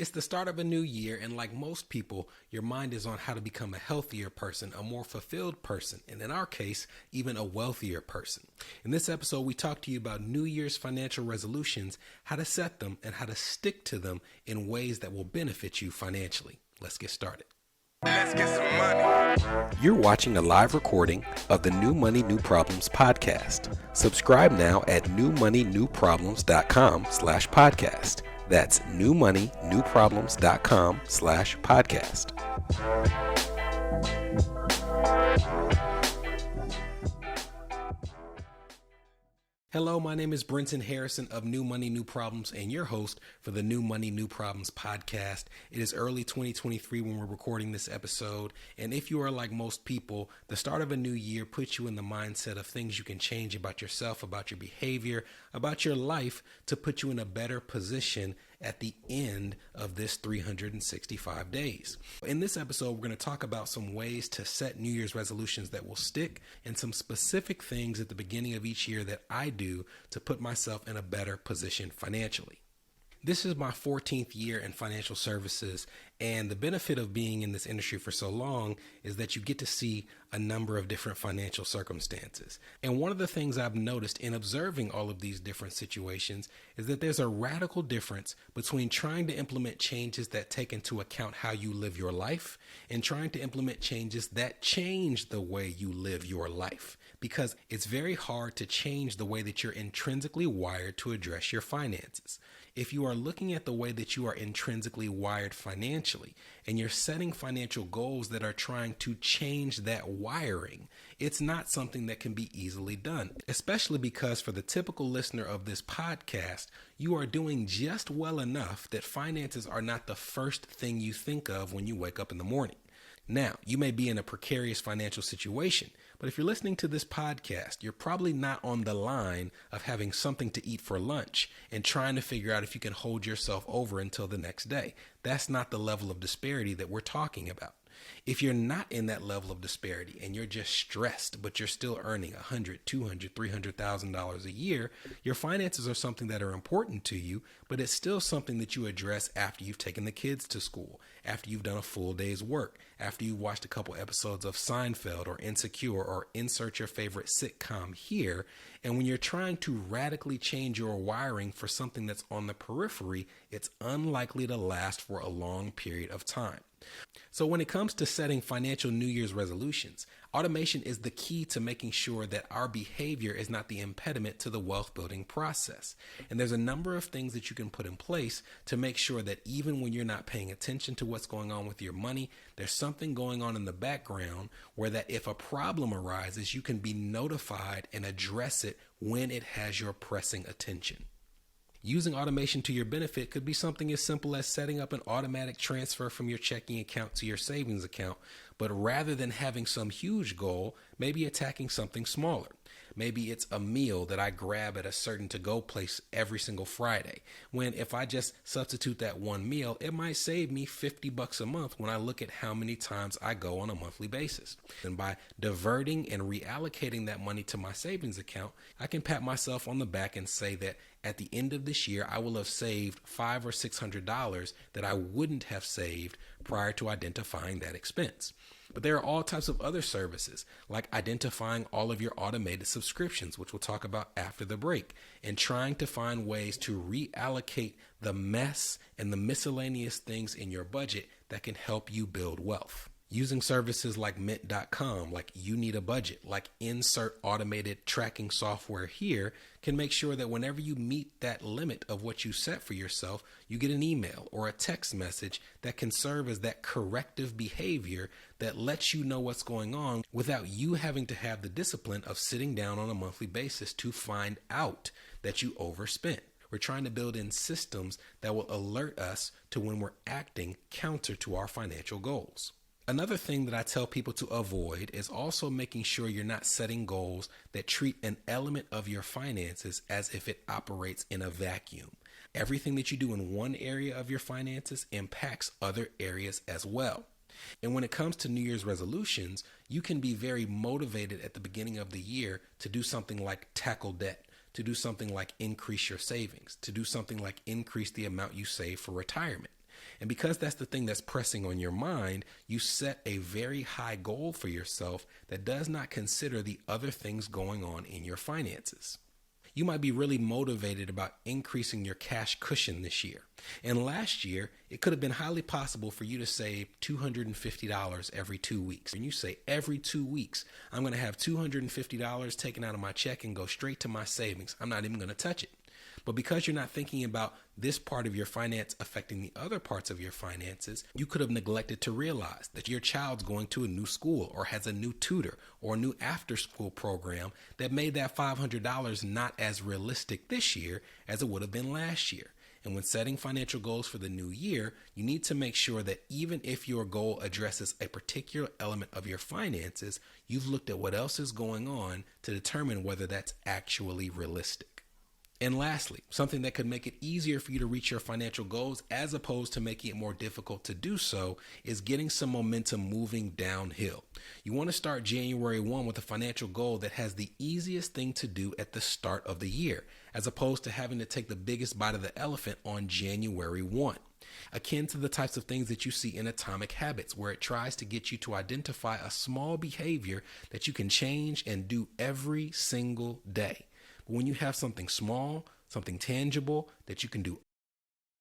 It's the start of a new year, and like most people, your mind is on how to become a healthier person, a more fulfilled person, and in our case, even a wealthier person. In this episode, we talk to you about New Year's financial resolutions, how to set them, and how to stick to them in ways that will benefit you financially. Let's get started. Let's get some money. You're watching a live recording of the New Money, New Problems podcast. Subscribe now at newmoneynewproblems.com/podcast. That's newmoneynewproblems.com/podcast. Hello, my name is Brenton Harrison of New Money, New Problems, and your host for the New Money, New Problems podcast. It is early 2023 when we're recording this episode, and if you are like most people, the start of a new year puts you in the mindset of things you can change about yourself, about your behavior, about your life to put you in a better position at the end of this 365 days. In this episode, we're going to talk about some ways to set New Year's resolutions that will stick and some specific things at the beginning of each year that I do to put myself in a better position financially. This is my 14th year in financial services, and the benefit of being in this industry for so long is that you get to see a number of different financial circumstances. And one of the things I've noticed in observing all of these different situations is that there's a radical difference between trying to implement changes that take into account how you live your life and trying to implement changes that change the way you live your life. Because it's very hard to change the way that you're intrinsically wired to address your finances. If you are looking at the way that you are intrinsically wired financially and you're setting financial goals that are trying to change that wiring, it's not something that can be easily done, especially because for the typical listener of this podcast, you are doing just well enough that finances are not the first thing you think of when you wake up in the morning. Now, you may be in a precarious financial situation, but if you're listening to this podcast, you're probably not on the line of having something to eat for lunch and trying to figure out if you can hold yourself over until the next day. That's not the level of disparity that we're talking about. If you're not in that level of disparity and you're just stressed, but you're still earning $100,000, $200,000, $300,000 a year, your finances are something that are important to you, but it's still something that you address after you've taken the kids to school, after you've done a full day's work, after you've watched a couple episodes of Seinfeld or Insecure or insert your favorite sitcom here. And when you're trying to radically change your wiring for something that's on the periphery, it's unlikely to last for a long period of time. So when it comes to setting financial New Year's resolutions, automation is the key to making sure that our behavior is not the impediment to the wealth building process. And there's a number of things that you can put in place to make sure that even when you're not paying attention to what's going on with your money, there's something going on in the background where that if a problem arises, you can be notified and address it when it has your pressing attention. Using automation to your benefit could be something as simple as setting up an automatic transfer from your checking account to your savings account, but rather than having some huge goal, maybe attacking something smaller. Maybe it's a meal that I grab at a certain to-go place every single Friday, when if I just substitute that one meal, it might save me $50 a month when I look at how many times I go on a monthly basis. And by diverting and reallocating that money to my savings account, I can pat myself on the back and say that at the end of this year, I will have saved $500 or $600 that I wouldn't have saved prior to identifying that expense. But there are all types of other services, like identifying all of your automated subscriptions, which we'll talk about after the break, and trying to find ways to reallocate the mess and the miscellaneous things in your budget that can help you build wealth. Using services like Mint.com, like You Need a Budget, like Insert Automated Tracking Software here can make sure that whenever you meet that limit of what you set for yourself, you get an email or a text message that can serve as that corrective behavior that lets you know what's going on without you having to have the discipline of sitting down on a monthly basis to find out that you overspent. We're trying to build in systems that will alert us to when we're acting counter to our financial goals. Another thing that I tell people to avoid is also making sure you're not setting goals that treat an element of your finances as if it operates in a vacuum. Everything that you do in one area of your finances impacts other areas as well. And when it comes to New Year's resolutions, you can be very motivated at the beginning of the year to do something like tackle debt, to do something like increase your savings, to do something like increase the amount you save for retirement. And because that's the thing that's pressing on your mind, you set a very high goal for yourself that does not consider the other things going on in your finances. You might be really motivated about increasing your cash cushion this year. And last year, it could have been highly possible for you to save $250 every 2 weeks. And you say, every 2 weeks, I'm going to have $250 taken out of my check and go straight to my savings. I'm not even going to touch it. But because you're not thinking about this part of your finance affecting the other parts of your finances, you could have neglected to realize that your child's going to a new school or has a new tutor or a new after-school program that made that $500 not as realistic this year as it would have been last year. And when setting financial goals for the new year, you need to make sure that even if your goal addresses a particular element of your finances, you've looked at what else is going on to determine whether that's actually realistic. And lastly, something that could make it easier for you to reach your financial goals as opposed to making it more difficult to do so is getting some momentum moving downhill. You want to start January 1 with a financial goal that has the easiest thing to do at the start of the year, as opposed to having to take the biggest bite of the elephant on January 1. Akin to the types of things that you see in Atomic Habits, where it tries to get you to identify a small behavior that you can change and do every single day. But when you have something small, something tangible that you can do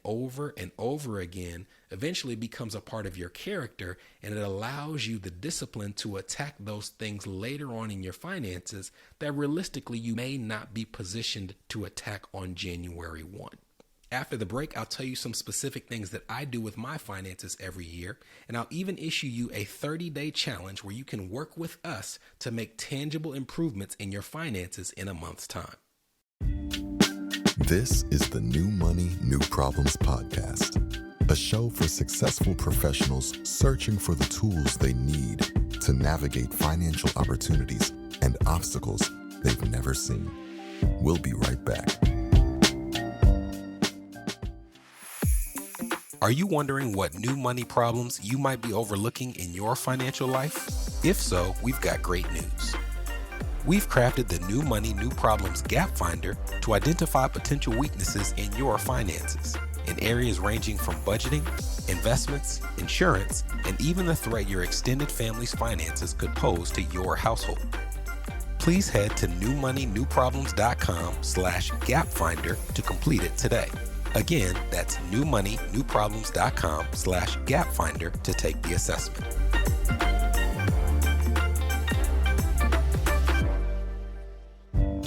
over and over again, eventually becomes a part of your character, and it allows you the discipline to attack those things later on in your finances that realistically you may not be positioned to attack on January 1. After the break, I'll tell you some specific things that I do with my finances every year, and I'll even issue you a 30-day challenge where you can work with us to make tangible improvements in your finances in a month's time. This is the New Money, New Problems podcast, a show for successful professionals searching for the tools they need to navigate financial opportunities and obstacles they've never seen. We'll be right back. Are you wondering what new money problems you might be overlooking in your financial life? If so, we've got great news. We've crafted the New Money, New Problems Gap Finder to identify potential weaknesses in your finances in areas ranging from budgeting, investments, insurance, and even the threat your extended family's finances could pose to your household. Please head to newmoneynewproblems.com/gapfinder to complete it today. Again, that's newmoneynewproblems.com/gapfinder to take the assessment.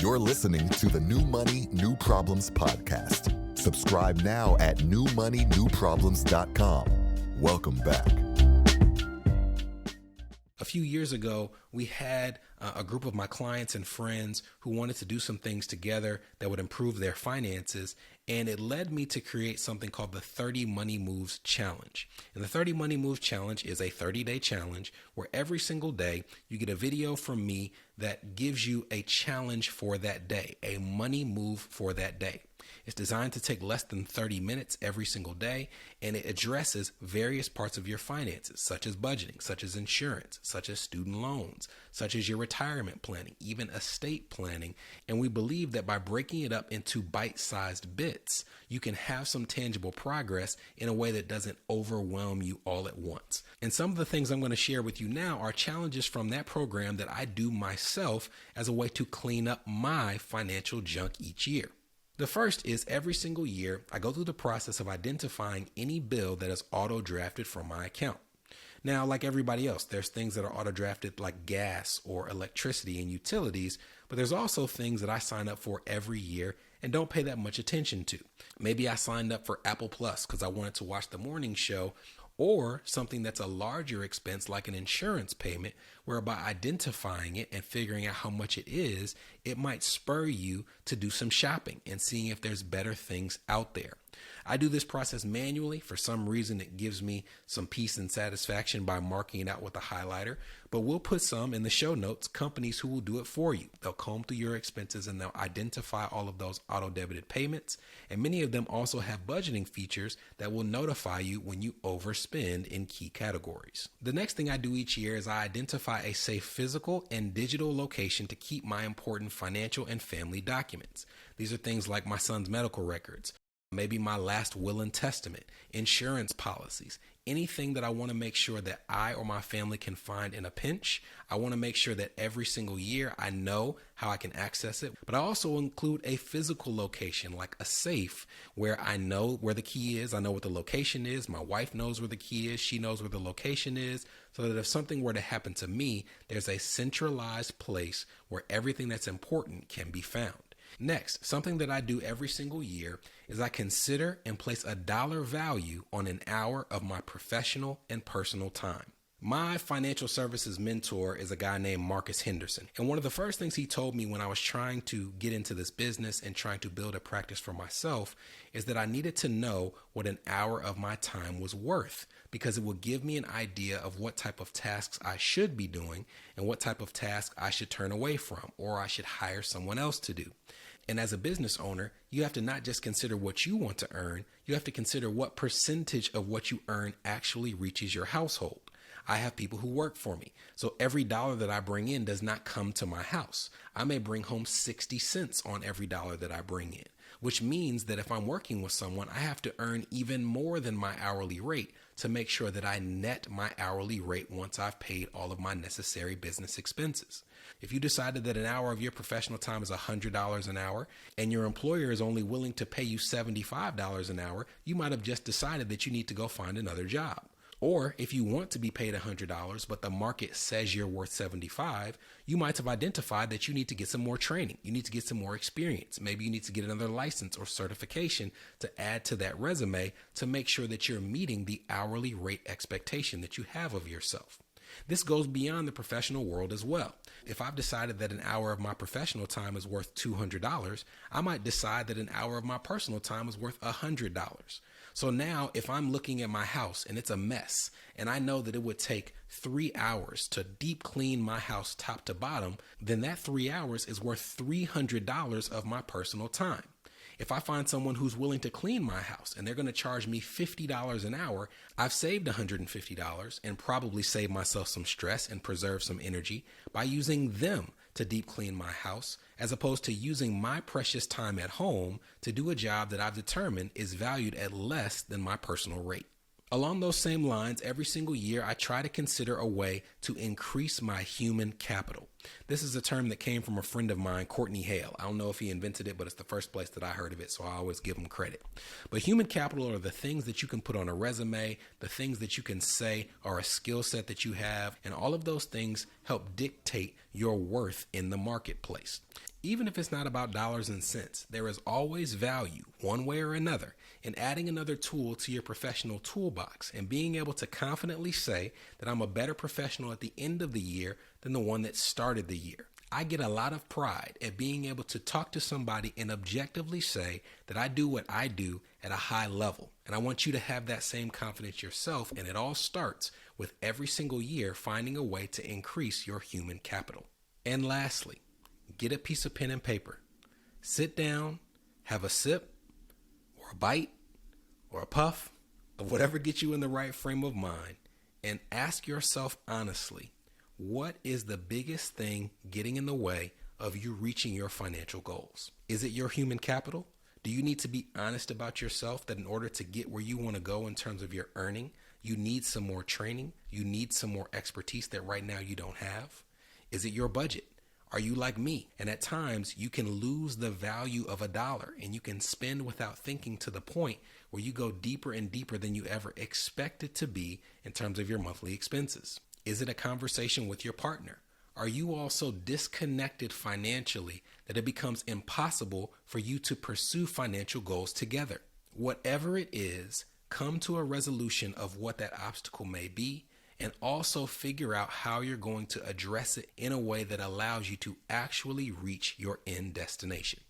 You're listening to the New Money, New Problems podcast. Subscribe now at newmoneynewproblems.com. Welcome back. A few years ago, we had a group of my clients and friends who wanted to do some things together that would improve their finances. And it led me to create something called the 30 Money Moves Challenge. And the 30 Money Moves Challenge is a 30-day challenge where every single day you get a video from me that gives you a challenge for that day, a money move for that day. It's designed to take less than 30 minutes every single day, and it addresses various parts of your finances, such as budgeting, such as insurance, such as student loans, such as your retirement planning, even estate planning. And we believe that by breaking it up into bite-sized bits, you can have some tangible progress in a way that doesn't overwhelm you all at once. And some of the things I'm going to share with you now are challenges from that program that I do myself as a way to clean up my financial junk each year. The first is every single year, I go through the process of identifying any bill that is auto-drafted from my account. Now, like everybody else, there's things that are auto-drafted like gas or electricity and utilities, but there's also things that I sign up for every year and don't pay that much attention to. Maybe I signed up for Apple Plus because I wanted to watch the morning show, or something that's a larger expense like an insurance payment, where by identifying it and figuring out how much it is, it might spur you to do some shopping and seeing if there's better things out there. I do this process manually. For some reason, it gives me some peace and satisfaction by marking it out with a highlighter, but we'll put some in the show notes, companies who will do it for you. They'll comb through your expenses and they'll identify all of those auto-debited payments. And many of them also have budgeting features that will notify you when you overspend in key categories. The next thing I do each year is I identify a safe physical and digital location to keep my important financial and family documents. These are things like my son's medical records, maybe my last will and testament, insurance policies, anything that I want to make sure that I or my family can find in a pinch. I want to make sure that every single year I know how I can access it. But I also include a physical location, like a safe, where I know where the key is. I know what the location is. My wife knows where the key is. She knows where the location is, so that if something were to happen to me, there's a centralized place where everything that's important can be found. Next, something that I do every single year is I consider and place a dollar value on an hour of my professional and personal time. My financial services mentor is a guy named Marcus Henderson. And one of the first things he told me when I was trying to get into this business and trying to build a practice for myself is that I needed to know what an hour of my time was worth, because it would give me an idea of what type of tasks I should be doing and what type of tasks I should turn away from or I should hire someone else to do. And as a business owner, you have to not just consider what you want to earn, you have to consider what percentage of what you earn actually reaches your household. I have people who work for me, so every dollar that I bring in does not come to my house. I may bring home 60 cents on every dollar that I bring in, which means that if I'm working with someone, I have to earn even more than my hourly rate to make sure that I net my hourly rate once I've paid all of my necessary business expenses. If you decided that an hour of your professional time is $100 an hour and your employer is only willing to pay you $75 an hour, you might have just decided that you need to go find another job. Or if you want to be paid $100, but the market says you're worth $75, you might have identified that you need to get some more training. You need to get some more experience. Maybe you need to get another license or certification to add to that resume to make sure that you're meeting the hourly rate expectation that you have of yourself. This goes beyond the professional world as well. If I've decided that an hour of my professional time is worth $200, I might decide that an hour of my personal time is worth $100. So now if I'm looking at my house and it's a mess and I know that it would take 3 hours to deep clean my house top to bottom, then that 3 hours is worth $300 of my personal time. If I find someone who's willing to clean my house and they're going to charge me $50 an hour, I've saved $150 and probably saved myself some stress and preserved some energy by using them to deep clean my house, as opposed to using my precious time at home to do a job that I've determined is valued at less than my personal rate. Along those same lines, every single year, I try to consider a way to increase my human capital. This is a term that came from a friend of mine, Courtney Hale. I don't know if he invented it, but it's the first place that I heard of it, so I always give him credit. But human capital are the things that you can put on a resume, the things that you can say are a skill set that you have, and all of those things help dictate your worth in the marketplace. Even if it's not about dollars and cents, there is always value, one way or another, in adding another tool to your professional toolbox and being able to confidently say that I'm a better professional at the end of the year than the one that started the year. I get a lot of pride at being able to talk to somebody and objectively say that I do what I do at a high level. And I want you to have that same confidence yourself. And it all starts with every single year finding a way to increase your human capital. And lastly, get a piece of pen and paper. Sit down, have a sip or a bite or a puff of whatever gets you in the right frame of mind, and ask yourself honestly, what is the biggest thing getting in the way of you reaching your financial goals? Is it your human capital? Do you need to be honest about yourself that in order to get where you want to go in terms of your earning, you need some more training, you need some more expertise that right now you don't have? Is it your budget? Are you like me? And at times you can lose the value of $1 and you can spend without thinking to the point where you go deeper and deeper than you ever expected to be in terms of your monthly expenses. Is it a conversation with your partner? Are you all so disconnected financially that it becomes impossible for you to pursue financial goals together? Whatever it is, come to a resolution of what that obstacle may be, and also figure out how you're going to address it in a way that allows you to actually reach your end destination.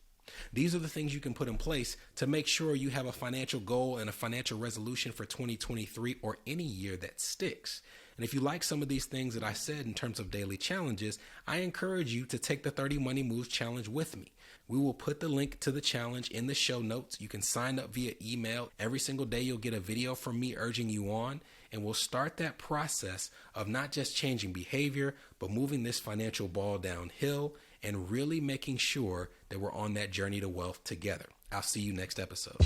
These are the things you can put in place to make sure you have a financial goal and a financial resolution for 2023 or any year that sticks. And if you like some of these things that I said in terms of daily challenges, I encourage you to take the 30 Money Moves Challenge with me. We will put the link to the challenge in the show notes. You can sign up via email. Every single day you'll get a video from me urging you on, and we'll start that process of not just changing behavior, but moving this financial ball downhill and really making sure that we're on that journey to wealth together. I'll see you next episode.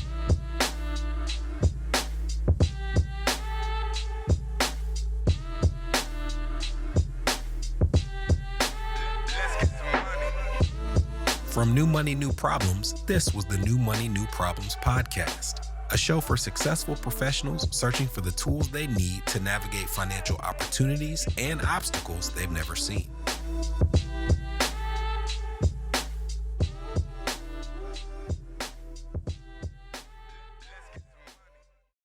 From New Money, New Problems, this was the New Money, New Problems podcast, a show for successful professionals searching for the tools they need to navigate financial opportunities and obstacles they've never seen.